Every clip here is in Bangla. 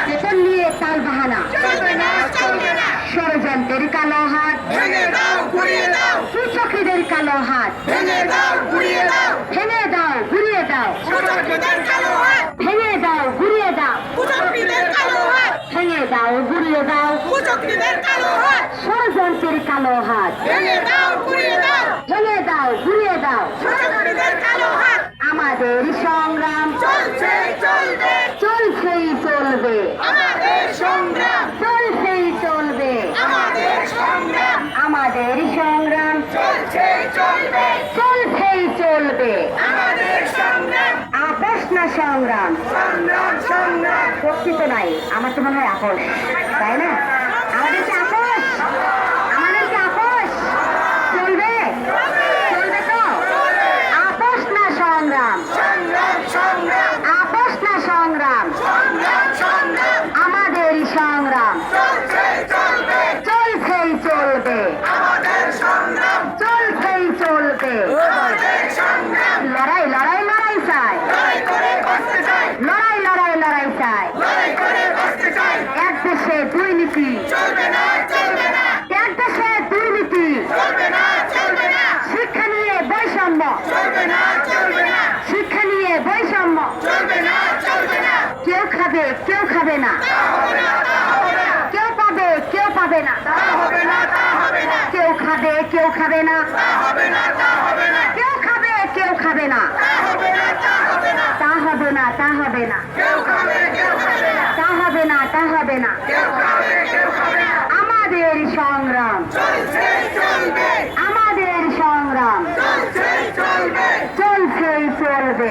বেতন নিয়ে তাল বাহানা ষড়যন্ত্রের কালো হাত কুচক্রীদের কালো হাত ভেঙে দাও ঘুরিয়ে দাও ভেঙে দাও ঘুরিয়ে দাও ভেঙে দাও ঘুরিয়ে দাও ষড়যন্ত্রের কালো হাত ভেঙে দাও ঘুরিয়ে দাও আমাদের সংগ্রাম চলছেই চলবে চলছেই চলবে চলছেই চলবে আমাদের সংগ্রাম চলছেই চলবে আপোষ না সংগ্রাম প্রকৃত নাই আমার তো মনে হয় আপোষ তাই না আমাদের কি আপোষ চলবে চলবে তো আপোষ না সংগ্রাম আপোষ না সংগ্রাম আমাদের সংগ্রাম চলছেই চলবে চলছেই চলবে লড়াই লড়াই লড়াই চাই লড়াই লড়াই লড়াই চাই এক দেশে দুর্নীতি এক দেশে দুর্নীতি শিক্ষা নিয়ে বৈষম্য শিক্ষা নিয়ে বৈষম্য কেউ খাবে কেউ খাবে না কেউ পাবে কেউ পাবে না কেউ খাবে কেউ খাবে না কেউ খাবে কেউ খাবে না তা হবে না তা হবে না তা হবে না তা হবে না আমাদের সংগ্রাম আমাদের সংগ্রাম চলছেই চলবে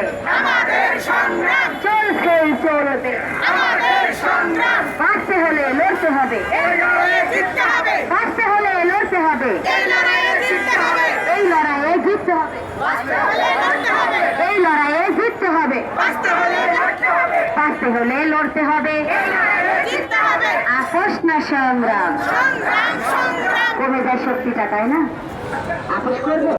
চলছেই চলবে বাঁচতে হলে লড়তে হবে বাঁচতে হলে লড়তে হবে এই লড়াইয়ে জিততে হবে এই লড়াইয়ে জিততে হবে বাঁচতে হলে লড়তে হবে আপোষ না সংগ্রাম কমে যায় শক্তিটা তাই না আপোষ করবো।